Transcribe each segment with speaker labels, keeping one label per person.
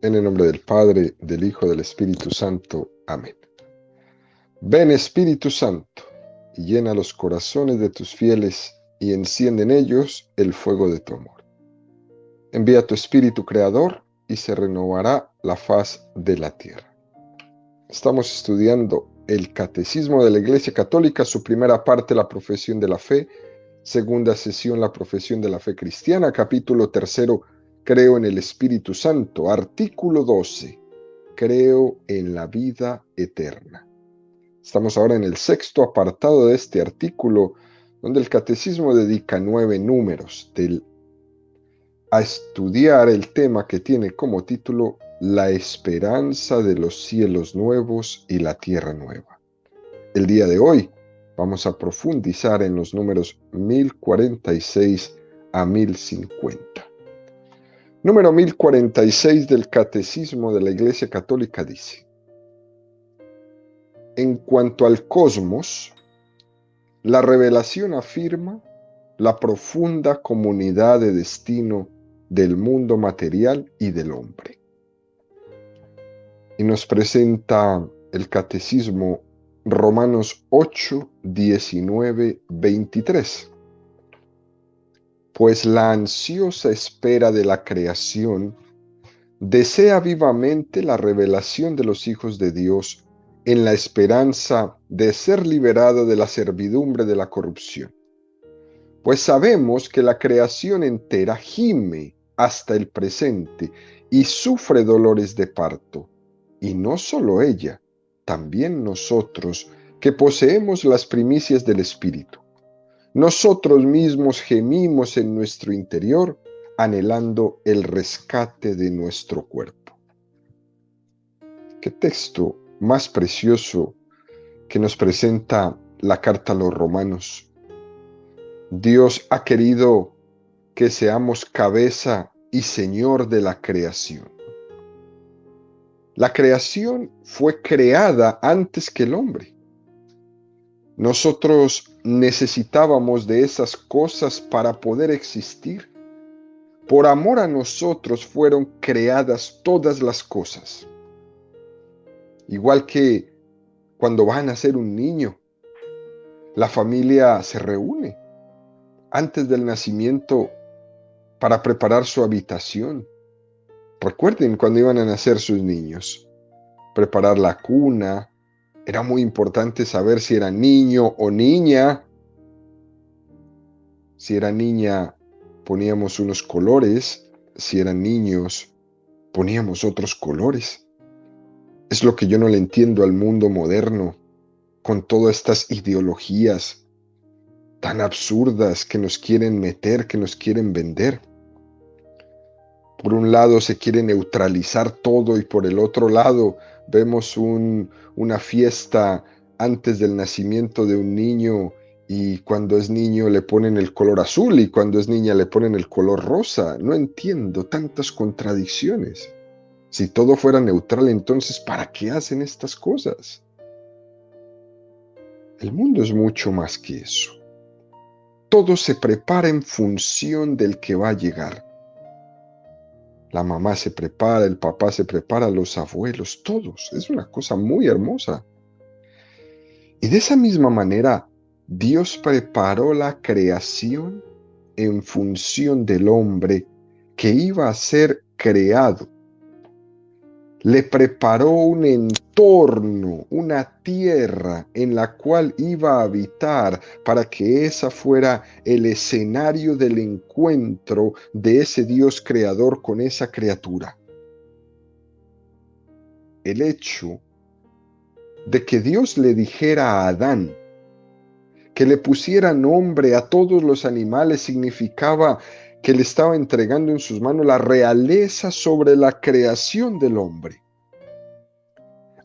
Speaker 1: En el nombre del Padre, del Hijo, del Espíritu Santo. Amén. Ven, Espíritu Santo, y llena los corazones de tus fieles, y enciende en ellos el fuego de tu amor. Envía tu Espíritu Creador, y se renovará la faz de la tierra. Estamos estudiando el Catecismo de la Iglesia Católica, su primera parte, la profesión de la fe, segunda sesión, la profesión de la fe cristiana, capítulo tercero, creo en el Espíritu Santo, artículo 12, creo en la vida eterna. Estamos ahora en el sexto apartado de este artículo, donde el Catecismo dedica 9 números a estudiar el tema que tiene como título La esperanza de los cielos nuevos y la tierra nueva. El día de hoy vamos a profundizar en los números 1046 a 1050. Número 1046 del Catecismo de la Iglesia Católica dice: en cuanto al cosmos, la revelación afirma la profunda comunidad de destino del mundo material y del hombre. Y nos presenta el Catecismo Romanos 8, 19, 23. Pues la ansiosa espera de la creación desea vivamente la revelación de los hijos de Dios en la esperanza de ser liberado de la servidumbre de la corrupción. Pues sabemos que la creación entera gime hasta el presente y sufre dolores de parto. Y no solo ella, también nosotros, que poseemos las primicias del Espíritu. Nosotros mismos gemimos en nuestro interior, anhelando el rescate de nuestro cuerpo. Qué texto más precioso que nos presenta la carta a los romanos. Dios ha querido que seamos cabeza y señor de la creación. La creación fue creada antes que el hombre. Nosotros necesitábamos de esas cosas para poder existir. Por amor a nosotros fueron creadas todas las cosas. Igual que cuando va a nacer un niño, la familia se reúne antes del nacimiento para preparar su habitación. Recuerden cuando iban a nacer sus niños, preparar la cuna. Era muy importante saber si era niño o niña. Si era niña, poníamos unos colores. Si eran niños, poníamos otros colores. Es lo que yo no le entiendo al mundo moderno, con todas estas ideologías tan absurdas que nos quieren meter, que nos quieren vender. Por un lado se quiere neutralizar todo y por el otro lado vemos una fiesta antes del nacimiento de un niño y cuando es niño le ponen el color azul y cuando es niña le ponen el color rosa. No entiendo tantas contradicciones. Si todo fuera neutral, entonces ¿para qué hacen estas cosas? El mundo es mucho más que eso. Todo se prepara en función del que va a llegar. La mamá se prepara, el papá se prepara, los abuelos, todos. Es una cosa muy hermosa. Y de esa misma manera, Dios preparó la creación en función del hombre que iba a ser creado. Le preparó un entorno, una tierra en la cual iba a habitar para que esa fuera el escenario del encuentro de ese Dios creador con esa criatura. El hecho de que Dios le dijera a Adán que le pusiera nombre a todos los animales significaba que le estaba entregando en sus manos la realeza sobre la creación del hombre.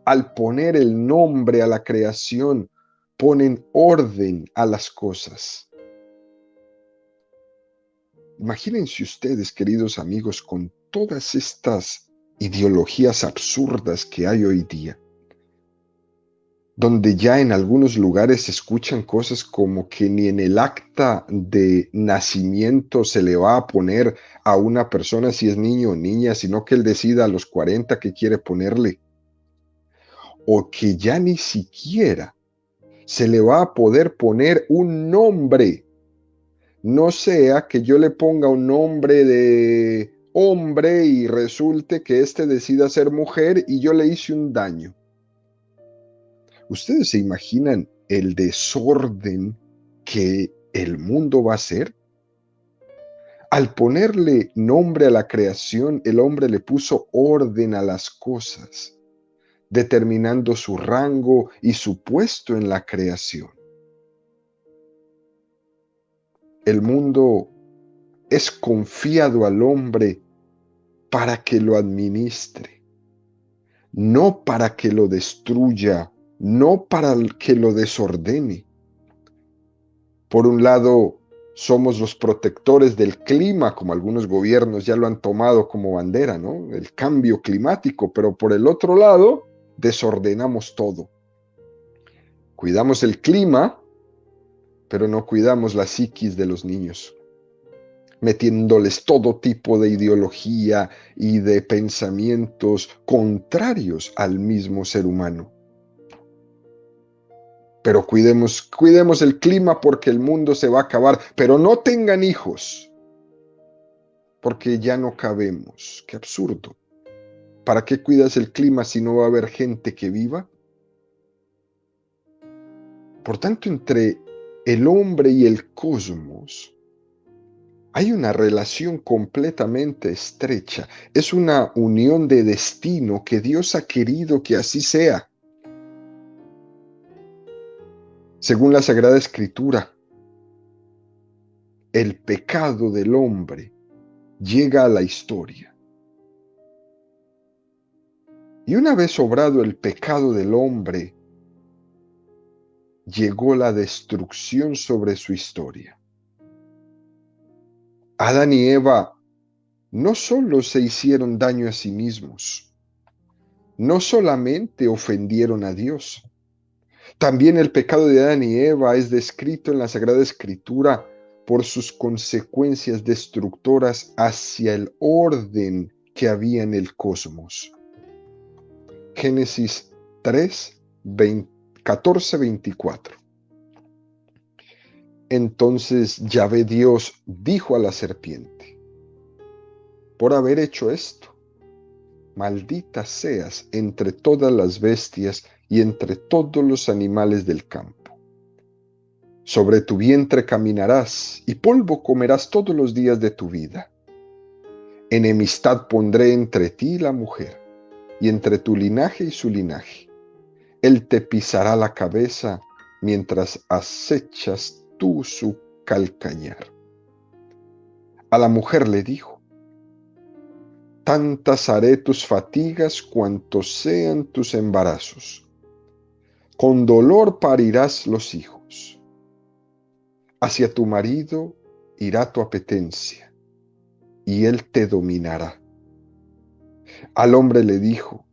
Speaker 1: Al poner el nombre a la creación, ponen orden a las cosas. Imagínense ustedes, queridos amigos, con todas estas ideologías absurdas que hay hoy día. donde ya en algunos lugares se escuchan cosas como que ni en el acta de nacimiento se le va a poner a una persona si es niño o niña, sino que él decida a los 40 que quiere ponerle, o que ya ni siquiera se le va a poder poner un nombre. No sea que yo le ponga un nombre de hombre y resulte que éste decida ser mujer y yo le hice un daño. ¿Ustedes se imaginan el desorden que el mundo va a ser? Al ponerle nombre a la creación, el hombre le puso orden a las cosas, determinando su rango y su puesto en la creación. El mundo es confiado al hombre para que lo administre, no para que lo destruya, no para que lo desordene. Por un lado, somos los protectores del clima, como algunos gobiernos ya lo han tomado como bandera, ¿no? El cambio climático, pero por el otro lado, desordenamos todo. Cuidamos el clima, pero no cuidamos la psiquis de los niños, metiéndoles todo tipo de ideología y de pensamientos contrarios al mismo ser humano. Pero cuidemos el clima porque el mundo se va a acabar, pero no tengan hijos, porque ya no cabemos. Qué absurdo. ¿Para qué cuidas el clima si no va a haber gente que viva? Por tanto, entre el hombre y el cosmos hay una relación completamente estrecha. Es una unión de destino que Dios ha querido que así sea. Según la Sagrada Escritura, el pecado del hombre llega a la historia. Y una vez obrado el pecado del hombre, llegó la destrucción sobre su historia. Adán y Eva no solo se hicieron daño a sí mismos, no solamente ofendieron a Dios, también el pecado de Adán y Eva es descrito en la Sagrada Escritura por sus consecuencias destructoras hacia el orden que había en el cosmos. Génesis 3, 14, 24. Entonces Yahvé Dios dijo a la serpiente: por haber hecho esto, maldita seas entre todas las bestias y entre todos los animales del campo. Sobre tu vientre caminarás y polvo comerás todos los días de tu vida. Enemistad pondré entre ti y la mujer, y entre tu linaje y su linaje. Él te pisará la cabeza mientras acechas tú su calcañar. A la mujer le dijo: tantas haré tus fatigas cuantos sean tus embarazos. Con dolor parirás los hijos. Hacia tu marido irá tu apetencia, y él te dominará. Al hombre le dijo: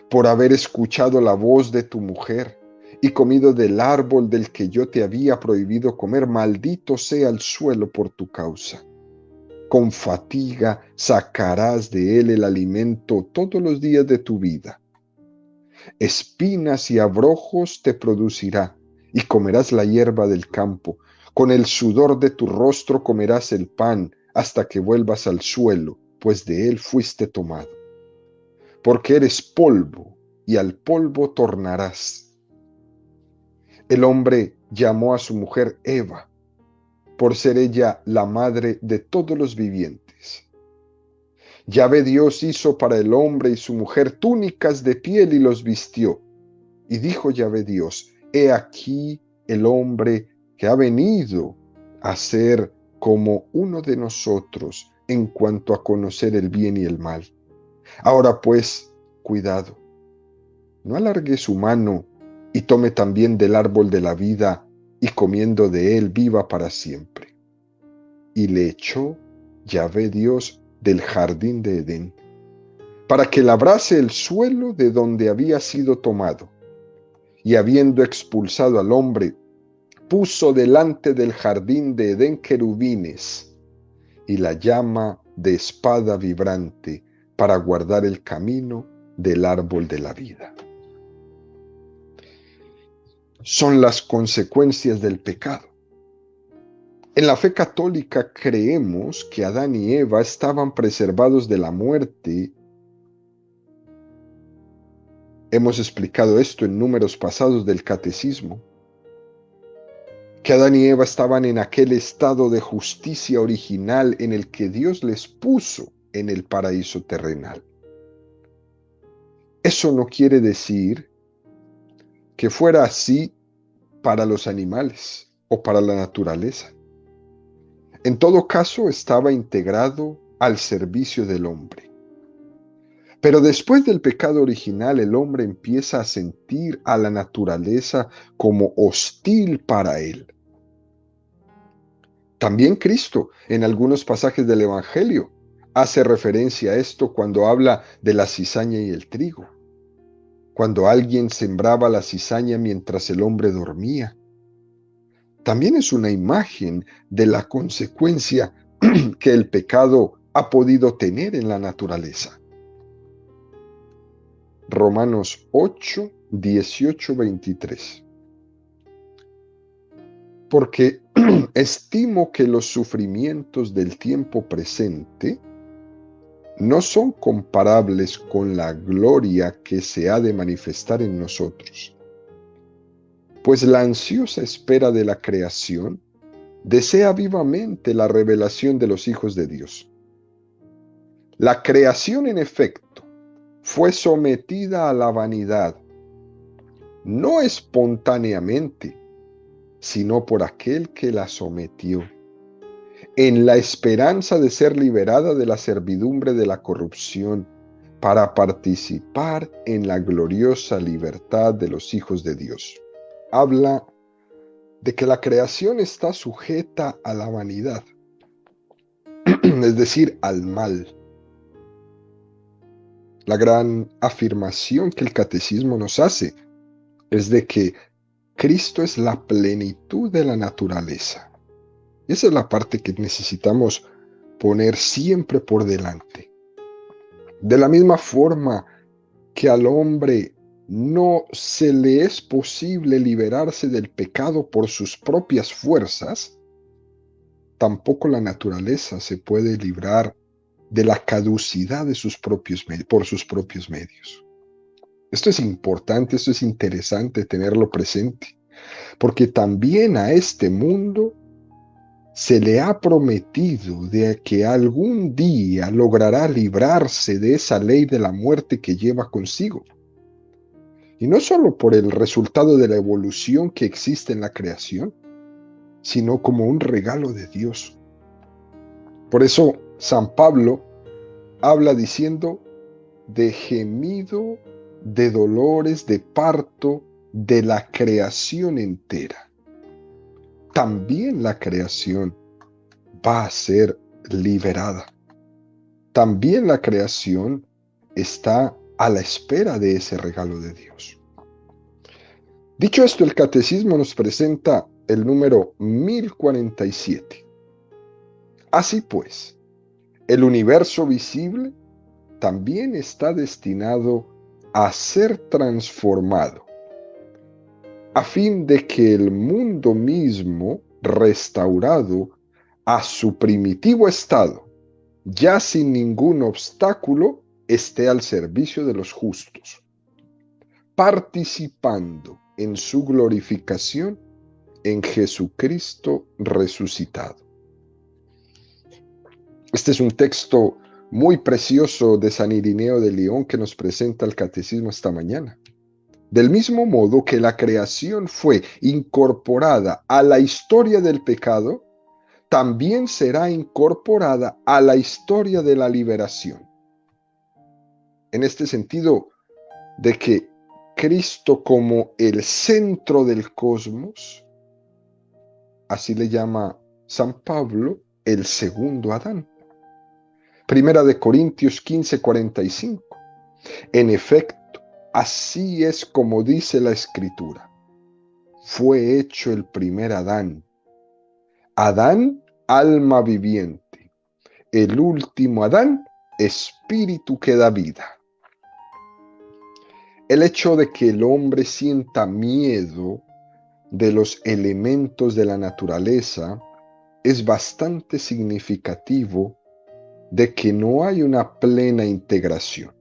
Speaker 1: por haber escuchado la voz de tu mujer y comido del árbol del que yo te había prohibido comer, maldito sea el suelo por tu causa. Con fatiga sacarás de él el alimento todos los días de tu vida. Espinas y abrojos te producirá, y comerás la hierba del campo. Con el sudor de tu rostro comerás el pan, hasta que vuelvas al suelo, pues de él fuiste tomado. Porque eres polvo, y al polvo tornarás. El hombre llamó a su mujer Eva, por ser ella la madre de todos los vivientes. Yahvé Dios hizo para el hombre y su mujer túnicas de piel y los vistió. Y dijo Yahvé Dios: he aquí el hombre que ha venido a ser como uno de nosotros en cuanto a conocer el bien y el mal. Ahora pues, cuidado, no alargue su mano y tome también del árbol de la vida, y comiendo de él viva para siempre. Y le echó Yahvé Dios del jardín de Edén, para que labrase el suelo de donde había sido tomado. y habiendo expulsado al hombre, puso delante del jardín de Edén querubines y la llama de espada vibrante para guardar el camino del árbol de la vida. Son las consecuencias del pecado. En la fe católica creemos que Adán y Eva estaban preservados de la muerte. Hemos explicado esto en números pasados del catecismo, que Adán y Eva estaban en aquel estado de justicia original en el que Dios les puso en el paraíso terrenal. Eso no quiere decir que fuera así para los animales o para la naturaleza. En todo caso, estaba integrado al servicio del hombre. Pero después del pecado original, el hombre empieza a sentir a la naturaleza como hostil para él. También Cristo, en algunos pasajes del Evangelio, hace referencia a esto cuando habla de la cizaña y el trigo. Cuando alguien sembraba la cizaña mientras el hombre dormía. También es una imagen de la consecuencia que el pecado ha podido tener en la naturaleza. Romanos 8, 18, 23. Porque estimo que los sufrimientos del tiempo presente no son comparables con la gloria que se ha de manifestar en nosotros. Pues la ansiosa espera de la creación desea vivamente la revelación de los hijos de Dios. La creación, en efecto, fue sometida a la vanidad, no espontáneamente, sino por aquel que la sometió, en la esperanza de ser liberada de la servidumbre de la corrupción, para participar en la gloriosa libertad de los hijos de Dios. Habla de que la creación está sujeta a la vanidad, es decir, al mal. La gran afirmación que el catecismo nos hace es de que Cristo es la plenitud de la naturaleza. Y esa es la parte que necesitamos poner siempre por delante. De la misma forma que al hombre no se le es posible liberarse del pecado por sus propias fuerzas, tampoco la naturaleza se puede librar de la caducidad de por sus propios medios. Esto es importante, esto es interesante tenerlo presente, porque también a este mundo se le ha prometido de que algún día logrará librarse de esa ley de la muerte que lleva consigo. Y no solo por el resultado de la evolución que existe en la creación, sino como un regalo de Dios. Por eso San Pablo habla diciendo de gemido, de dolores, de parto, de la creación entera. También la creación va a ser liberada. También la creación está a la espera de ese regalo de Dios. Dicho esto, el catecismo nos presenta el número 1047. Así pues, el universo visible también está destinado a ser transformado, a fin de que el mundo mismo, restaurado a su primitivo estado, ya sin ningún obstáculo, esté al servicio de los justos, participando en su glorificación en Jesucristo resucitado. Este es un texto muy precioso de San Irineo de León que nos presenta el catecismo esta mañana. Del mismo modo que la creación fue incorporada a la historia del pecado, también será incorporada a la historia de la liberación. En este sentido, de que Cristo como el centro del cosmos, así le llama San Pablo, el segundo Adán. Primera de Corintios 15:45. En efecto, así es como dice la Escritura. Fue hecho el primer Adán. Adán, alma viviente. El último Adán, espíritu que da vida. El hecho de que el hombre sienta miedo de los elementos de la naturaleza es bastante significativo de que no hay una plena integración.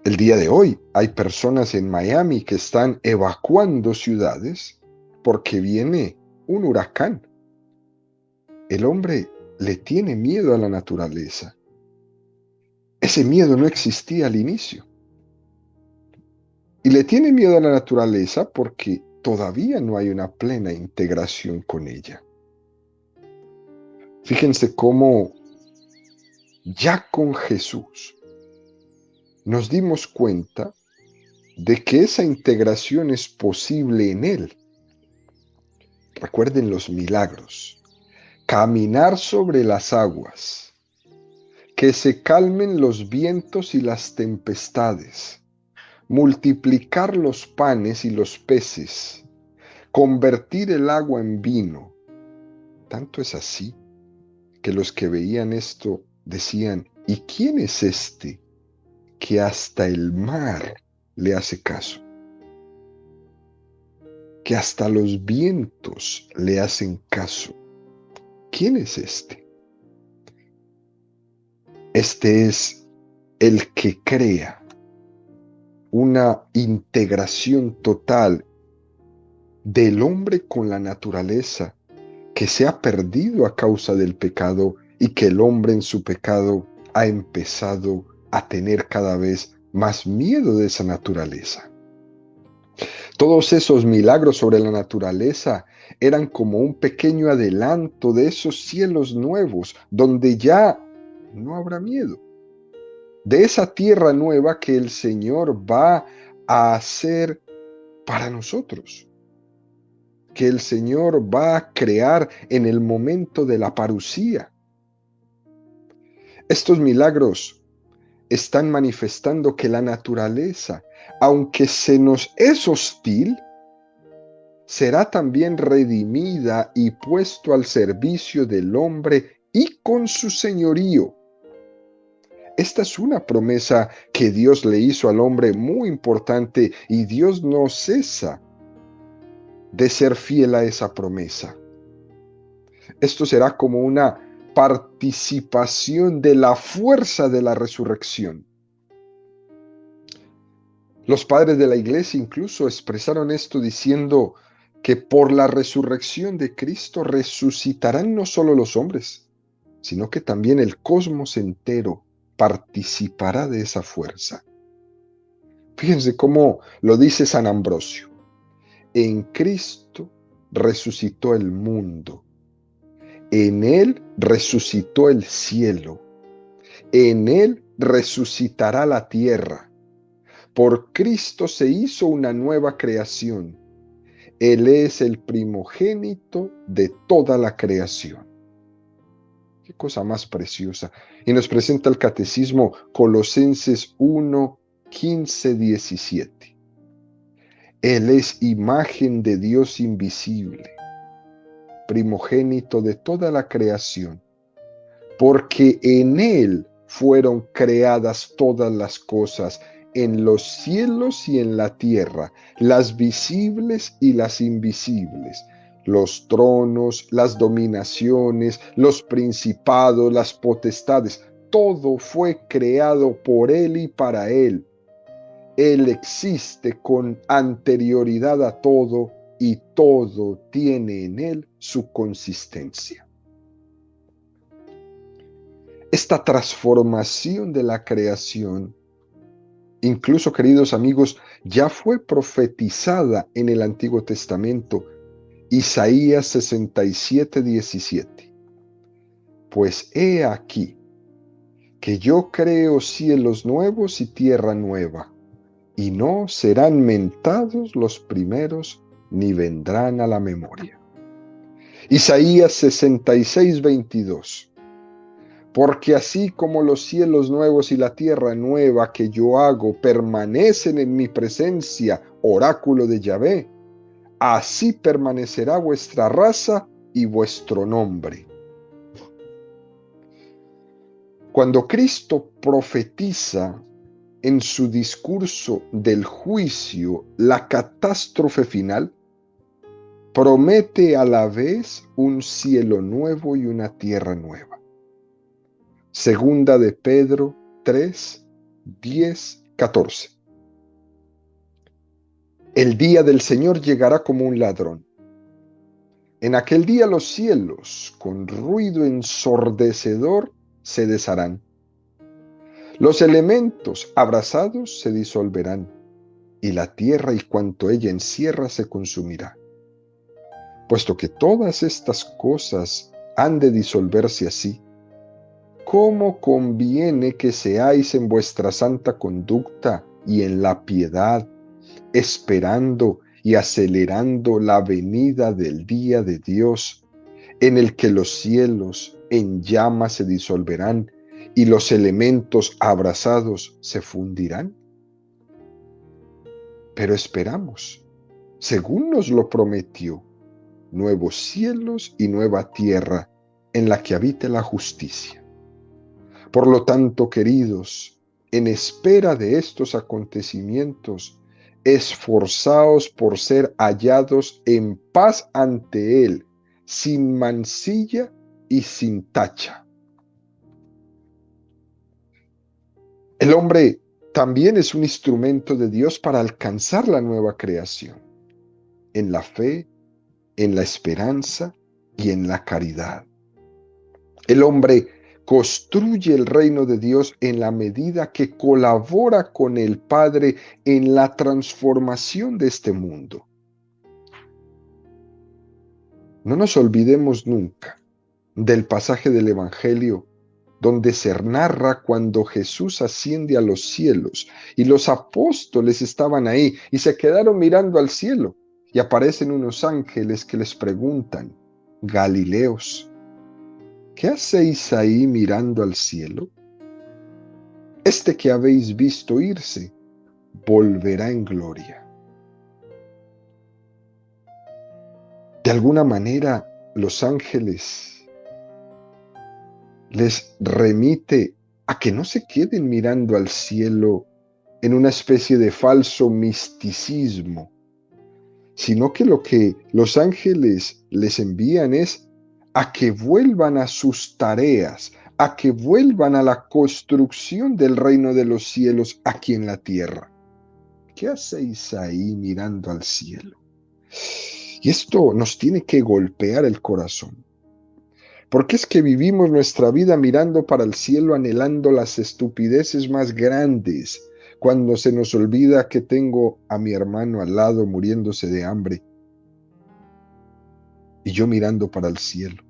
Speaker 1: El día de hoy hay personas en Miami que están evacuando ciudades porque viene un huracán. El hombre le tiene miedo a la naturaleza. Ese miedo no existía al inicio. Y le tiene miedo a la naturaleza porque todavía no hay una plena integración con ella. Fíjense cómo ya con Jesús nos dimos cuenta de que esa integración es posible en Él. Recuerden los milagros. Caminar sobre las aguas, que se calmen los vientos y las tempestades, multiplicar los panes y los peces, convertir el agua en vino. Tanto es así que los que veían esto decían, ¿y quién es este que hasta el mar le hace caso? Que hasta los vientos le hacen caso. ¿Quién es este? Este es el que crea una integración total del hombre con la naturaleza que se ha perdido a causa del pecado y que el hombre en su pecado ha empezado a tener cada vez más miedo de esa naturaleza. Todos esos milagros sobre la naturaleza eran como un pequeño adelanto de esos cielos nuevos donde ya no habrá miedo. De esa tierra nueva que el Señor va a hacer para nosotros. Que el Señor va a crear en el momento de la parucía. Estos milagros están manifestando que la naturaleza, aunque se nos es hostil, será también redimida y puesto al servicio del hombre y con su señorío. Esta es una promesa que Dios le hizo al hombre muy importante y Dios no cesa de ser fiel a esa promesa. Esto será como una participación de la fuerza de la resurrección. Los padres de la iglesia incluso expresaron esto diciendo que por la resurrección de Cristo resucitarán no solo los hombres, sino que también el cosmos entero participará de esa fuerza. Fíjense cómo lo dice San Ambrosio. En Cristo resucitó el mundo. En Él resucitó el cielo. En Él resucitará la tierra. Por Cristo se hizo una nueva creación. Él es el primogénito de toda la creación. Qué cosa más preciosa. Y nos presenta el Catecismo Colosenses 1, 15, 17. Él es imagen de Dios invisible, primogénito de toda la creación, porque en Él fueron creadas todas las cosas, en los cielos y en la tierra, las visibles y las invisibles, los tronos, las dominaciones, los principados, las potestades, todo fue creado por Él y para Él. Él existe con anterioridad a todo y todo tiene en Él su consistencia. Esta transformación de la creación, incluso, queridos amigos, ya fue profetizada en el Antiguo Testamento, Isaías 67, 17. Pues he aquí que yo creo cielos nuevos y tierra nueva, y no serán mentados los primeros, ni vendrán a la memoria. Isaías 66, 22. Porque así como los cielos nuevos y la tierra nueva que yo hago permanecen en mi presencia, oráculo de Yahvé, así permanecerá vuestra raza y vuestro nombre. Cuando Cristo profetiza en su discurso del juicio la catástrofe final, promete a la vez un cielo nuevo y una tierra nueva. Segunda de Pedro 3, 10, 14. El día del Señor llegará como un ladrón. En aquel día los cielos, con ruido ensordecedor, se desharán. Los elementos abrasados se disolverán, y la tierra y cuanto ella encierra se consumirá. Puesto que todas estas cosas han de disolverse así, ¿cómo conviene que seáis en vuestra santa conducta y en la piedad, esperando y acelerando la venida del día de Dios, en el que los cielos en llamas se disolverán y los elementos abrasados se fundirán? Pero esperamos, según nos lo prometió, nuevos cielos y nueva tierra en la que habite la justicia. Por lo tanto, queridos, en espera de estos acontecimientos, esforzaos por ser hallados en paz ante Él, sin mancilla y sin tacha. El hombre también es un instrumento de Dios para alcanzar la nueva creación, en la fe, en la esperanza y en la caridad. El hombre construye el reino de Dios en la medida que colabora con el Padre en la transformación de este mundo. No nos olvidemos nunca del pasaje del Evangelio donde se narra cuando Jesús asciende a los cielos y los apóstoles estaban ahí y se quedaron mirando al cielo y aparecen unos ángeles que les preguntan: Galileos, ¿qué hacéis ahí mirando al cielo? Este que habéis visto irse, volverá en gloria. De alguna manera, los ángeles les remite a que no se queden mirando al cielo en una especie de falso misticismo, sino que lo que los ángeles les envían es a que vuelvan a sus tareas, a que vuelvan a la construcción del reino de los cielos aquí en la tierra. ¿Qué hacéis ahí mirando al cielo? Y esto nos tiene que golpear el corazón, porque es que vivimos nuestra vida mirando para el cielo, anhelando las estupideces más grandes, cuando se nos olvida que tengo a mi hermano al lado muriéndose de hambre y yo mirando para el cielo.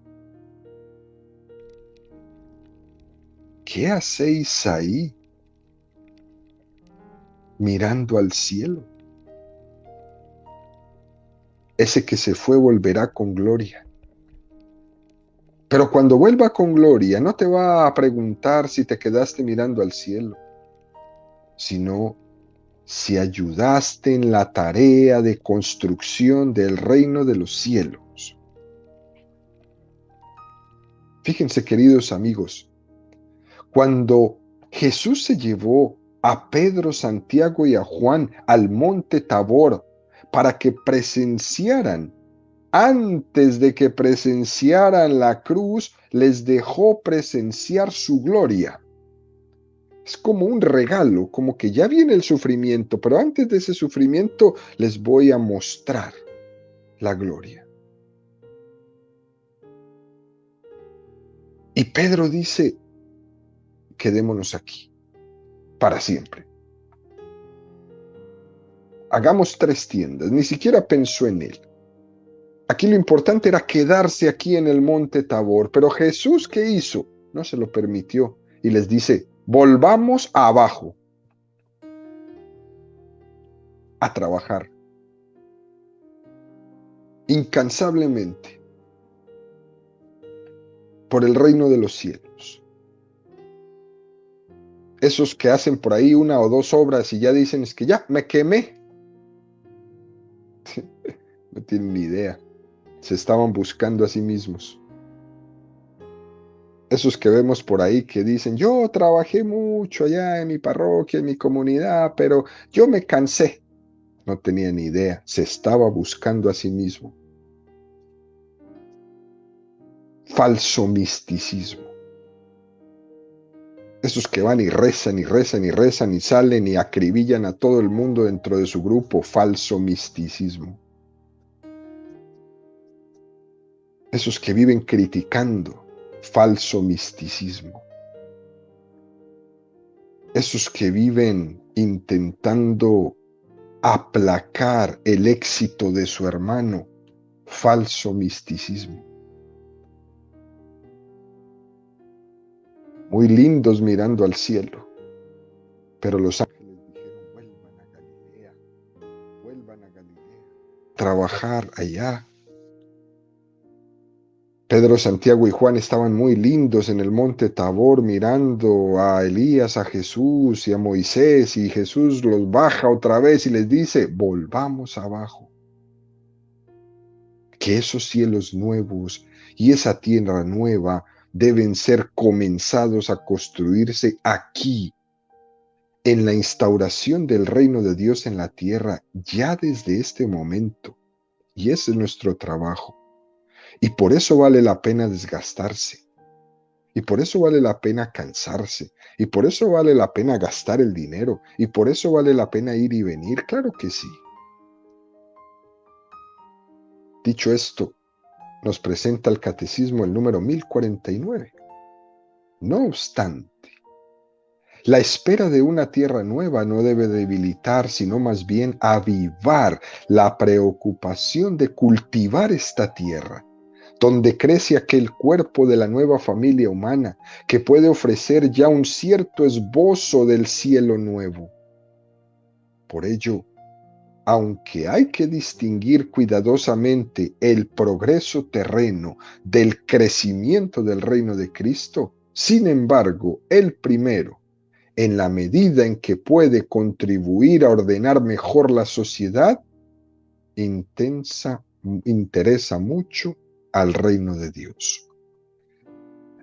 Speaker 1: ¿Qué hacéis ahí mirando al cielo? Ese que se fue volverá con gloria. Pero cuando vuelva con gloria, no te va a preguntar si te quedaste mirando al cielo, sino si ayudaste en la tarea de construcción del reino de los cielos. Fíjense, queridos amigos, cuando Jesús se llevó a Pedro, Santiago y a Juan al monte Tabor para que presenciaran, antes de que presenciaran la cruz, les dejó presenciar su gloria. Es como un regalo, como que ya viene el sufrimiento, pero antes de ese sufrimiento les voy a mostrar la gloria. Y Pedro dice: quedémonos aquí, para siempre. Hagamos 3 tiendas, ni siquiera pensó en él. Aquí lo importante era quedarse aquí en el monte Tabor, pero Jesús, ¿qué hizo? No se lo permitió y les dice: volvamos abajo a trabajar incansablemente por el reino de los cielos. Esos que hacen por ahí una o dos obras y ya dicen, es que ya, me quemé. No tienen ni idea. Se estaban buscando a sí mismos. Esos que vemos por ahí que dicen, yo trabajé mucho allá en mi parroquia, en mi comunidad, pero yo me cansé. No tenía ni idea. Se estaba buscando a sí mismo. Falso misticismo. Esos que van y rezan y rezan y rezan y salen y acribillan a todo el mundo dentro de su grupo. Falso misticismo. Esos que viven criticando. Falso misticismo. Esos que viven intentando aplacar el éxito de su hermano. Falso misticismo. Muy lindos mirando al cielo, pero los ángeles dijeron, vuelvan a Galilea, trabajar allá. Pedro, Santiago y Juan estaban muy lindos en el monte Tabor mirando a Elías, a Jesús y a Moisés, y Jesús los baja otra vez y les dice, volvamos abajo. Que esos cielos nuevos y esa tierra nueva deben ser comenzados a construirse aquí, en la instauración del reino de Dios en la tierra, ya desde este momento. Y ese es nuestro trabajo. Y por eso vale la pena desgastarse. Y por eso vale la pena cansarse. Y por eso vale la pena gastar el dinero. Y por eso vale la pena ir y venir. Claro que sí. Dicho esto, nos presenta el Catecismo el número 1049. No obstante, la espera de una tierra nueva no debe debilitar, sino más bien avivar la preocupación de cultivar esta tierra, donde crece aquel cuerpo de la nueva familia humana que puede ofrecer ya un cierto esbozo del cielo nuevo. Por ello, aunque hay que distinguir cuidadosamente el progreso terreno del crecimiento del reino de Cristo, sin embargo, el primero, en la medida en que puede contribuir a ordenar mejor la sociedad, interesa mucho al reino de Dios.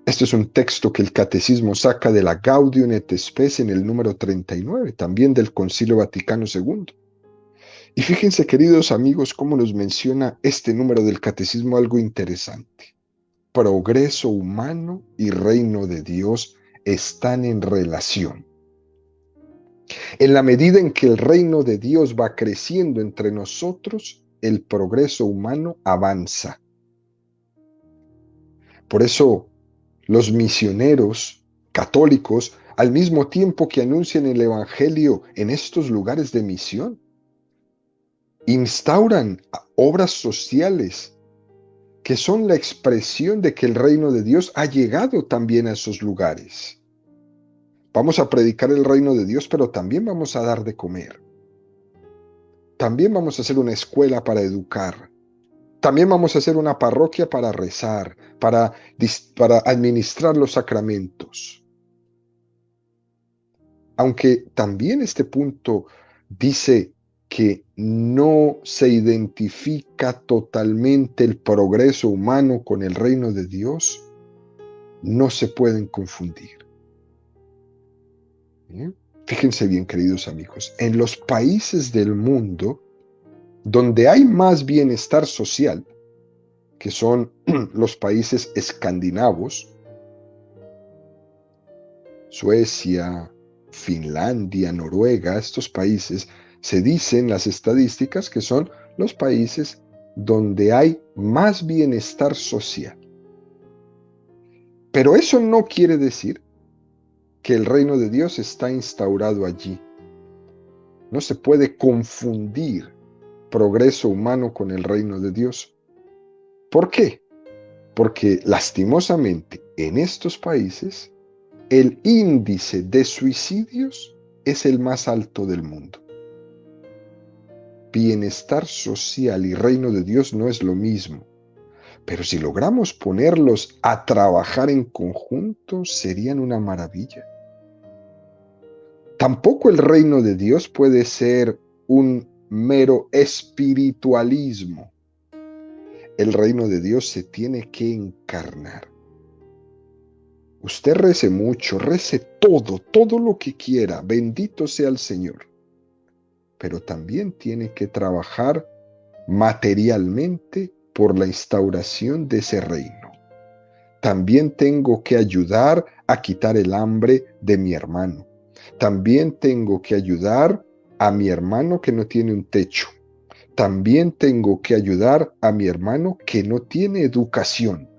Speaker 1: Este es un texto que el Catecismo saca de la Gaudium et Spes en el número 39, también del Concilio Vaticano II. Y fíjense, queridos amigos, cómo nos menciona este número del Catecismo algo interesante. Progreso humano y reino de Dios están en relación. En la medida en que el reino de Dios va creciendo entre nosotros, el progreso humano avanza. Por eso, los misioneros católicos, al mismo tiempo que anuncian el Evangelio en estos lugares de misión, instauran obras sociales que son la expresión de que el reino de Dios ha llegado también a esos lugares. Vamos a predicar el reino de Dios, pero también vamos a dar de comer. También vamos a hacer una escuela para educar. También vamos a hacer una parroquia para rezar, para administrar los sacramentos. Aunque también este punto dice que no se identifica totalmente el progreso humano con el reino de Dios, no se pueden confundir. ¿Bien? Fíjense bien, queridos amigos, en los países del mundo donde hay más bienestar social, que son los países escandinavos, Suecia, Finlandia, Noruega, estos países, se dicen las estadísticas que son los países donde hay más bienestar social. Pero eso no quiere decir que el reino de Dios está instaurado allí. No se puede confundir progreso humano con el reino de Dios. ¿Por qué? Porque lastimosamente en estos países el índice de suicidios es el más alto del mundo. Bienestar social y reino de Dios no es lo mismo, pero si logramos ponerlos a trabajar en conjunto, serían una maravilla. Tampoco el reino de Dios puede ser un mero espiritualismo. El reino de Dios se tiene que encarnar. Usted rece mucho, rece todo lo que quiera, bendito sea el Señor. Pero también tiene que trabajar materialmente por la instauración de ese reino. También tengo que ayudar a quitar el hambre de mi hermano. También tengo que ayudar a mi hermano que no tiene un techo. También tengo que ayudar a mi hermano que no tiene educación.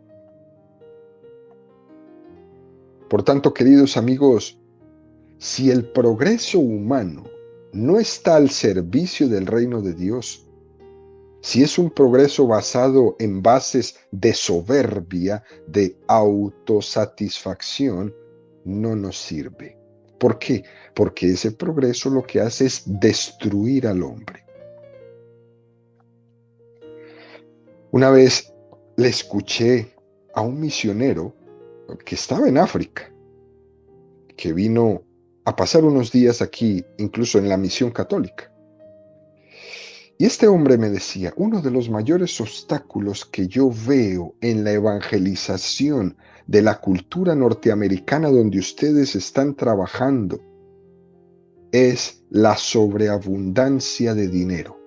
Speaker 1: Por tanto, queridos amigos, si el progreso humano no está al servicio del reino de Dios, si es un progreso basado en bases de soberbia, de autosatisfacción, no nos sirve. ¿Por qué? Porque ese progreso lo que hace es destruir al hombre. Una vez le escuché a un misionero que estaba en África, que vino a pasar unos días aquí, incluso en la misión católica. Y este hombre me decía, uno de los mayores obstáculos que yo veo en la evangelización de la cultura norteamericana donde ustedes están trabajando es la sobreabundancia de dinero.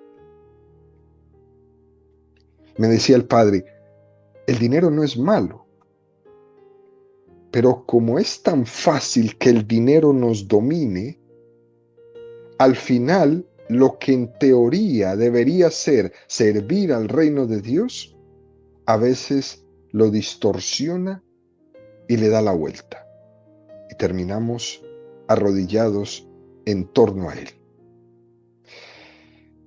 Speaker 1: Me decía el padre, el dinero no es malo, pero como es tan fácil que el dinero nos domine, al final lo que en teoría debería ser servir al reino de Dios, a veces lo distorsiona y le da la vuelta. Y terminamos arrodillados en torno a él.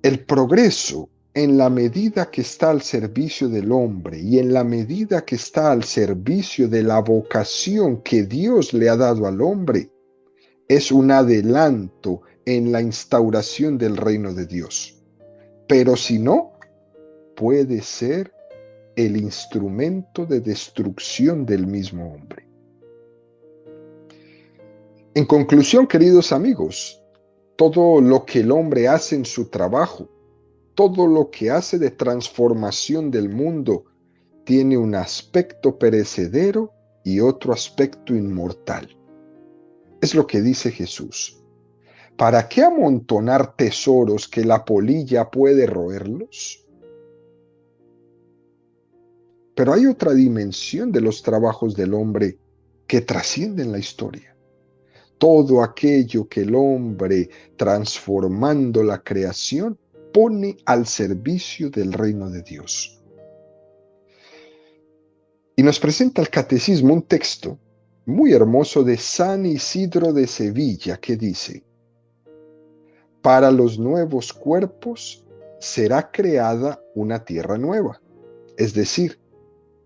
Speaker 1: El progreso, en la medida que está al servicio del hombre y en la medida que está al servicio de la vocación que Dios le ha dado al hombre, es un adelanto en la instauración del reino de Dios. Pero si no, puede ser el instrumento de destrucción del mismo hombre. En conclusión, queridos amigos, todo lo que el hombre hace en su trabajo, todo lo que hace de transformación del mundo, tiene un aspecto perecedero y otro aspecto inmortal. Es lo que dice Jesús. ¿Para qué amontonar tesoros que la polilla puede roerlos? Pero hay otra dimensión de los trabajos del hombre que trascienden la historia. Todo aquello que el hombre, transformando la creación, pone al servicio del reino de Dios. Y nos presenta el Catecismo un texto muy hermoso de San Isidro de Sevilla que dice: para los nuevos cuerpos será creada una tierra nueva, es decir,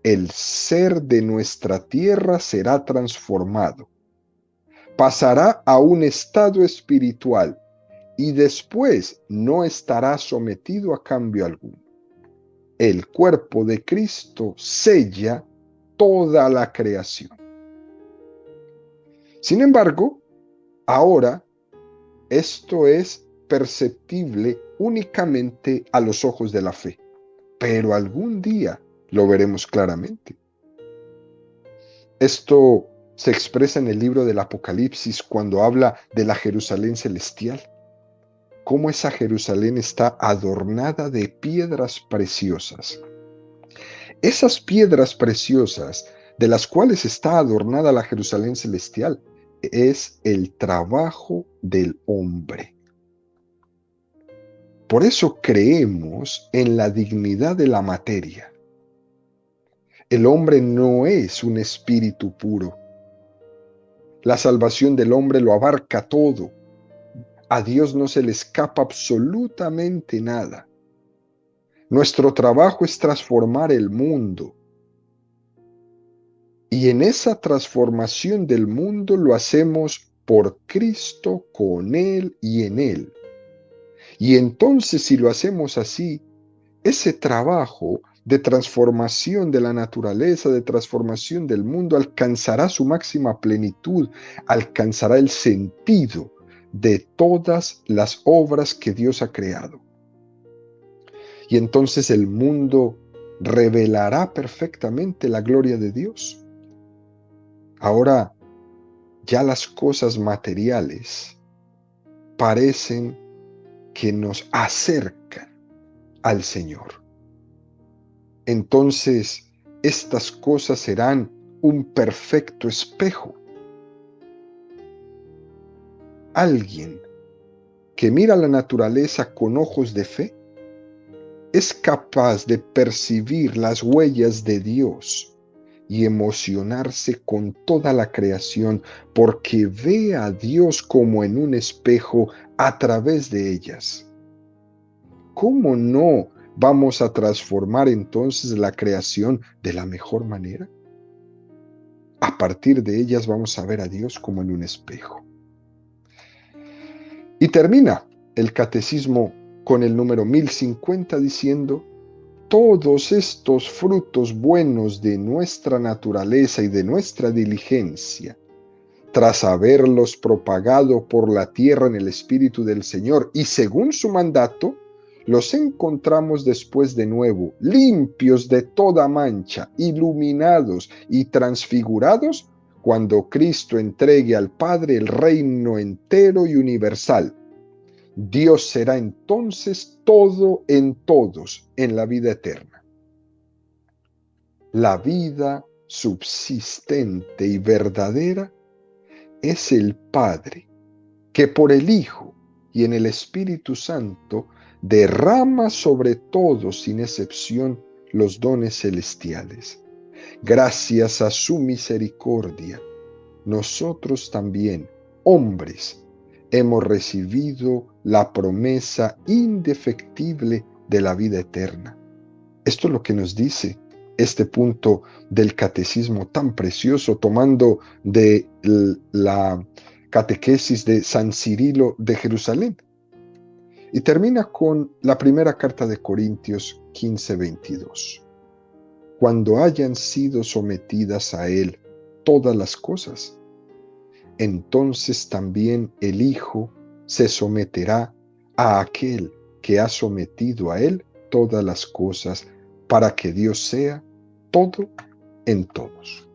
Speaker 1: el ser de nuestra tierra será transformado, pasará a un estado espiritual y después no estará sometido a cambio alguno. El cuerpo de Cristo sella toda la creación. Sin embargo, ahora esto es perceptible únicamente a los ojos de la fe, pero algún día lo veremos claramente. Esto se expresa en el libro del Apocalipsis cuando habla de la Jerusalén celestial. Cómo esa Jerusalén está adornada de piedras preciosas. Esas piedras preciosas de las cuales está adornada la Jerusalén celestial es el trabajo del hombre. Por eso creemos en la dignidad de la materia. El hombre no es un espíritu puro. La salvación del hombre lo abarca todo. A Dios no se le escapa absolutamente nada. Nuestro trabajo es transformar el mundo. Y en esa transformación del mundo lo hacemos por Cristo, con Él y en Él. Y entonces, si lo hacemos así, ese trabajo de transformación de la naturaleza, de transformación del mundo, alcanzará su máxima plenitud, alcanzará el sentido de todas las obras que Dios ha creado. Y entonces el mundo revelará perfectamente la gloria de Dios. Ahora, ya las cosas materiales parecen que nos acercan al Señor. Entonces, estas cosas serán un perfecto espejo. Alguien que mira la naturaleza con ojos de fe es capaz de percibir las huellas de Dios y emocionarse con toda la creación porque ve a Dios como en un espejo a través de ellas. ¿Cómo no vamos a transformar entonces la creación de la mejor manera? A partir de ellas vamos a ver a Dios como en un espejo. Y termina el catecismo con el número 1050 diciendo: todos estos frutos buenos de nuestra naturaleza y de nuestra diligencia, tras haberlos propagado por la tierra en el Espíritu del Señor y según su mandato, los encontramos después de nuevo, limpios de toda mancha, iluminados y transfigurados, cuando Cristo entregue al Padre el reino entero y universal. Dios será entonces todo en todos en la vida eterna. La vida subsistente y verdadera es el Padre, que por el Hijo y en el Espíritu Santo derrama sobre todos sin excepción los dones celestiales. Gracias a su misericordia, nosotros también, hombres, hemos recibido la promesa indefectible de la vida eterna. Esto es lo que nos dice este punto del catecismo tan precioso, tomando de la catequesis de San Cirilo de Jerusalén. Y termina con la primera carta de Corintios 15:22. Cuando hayan sido sometidas a Él todas las cosas, entonces también el Hijo se someterá a aquel que ha sometido a Él todas las cosas, para que Dios sea todo en todos.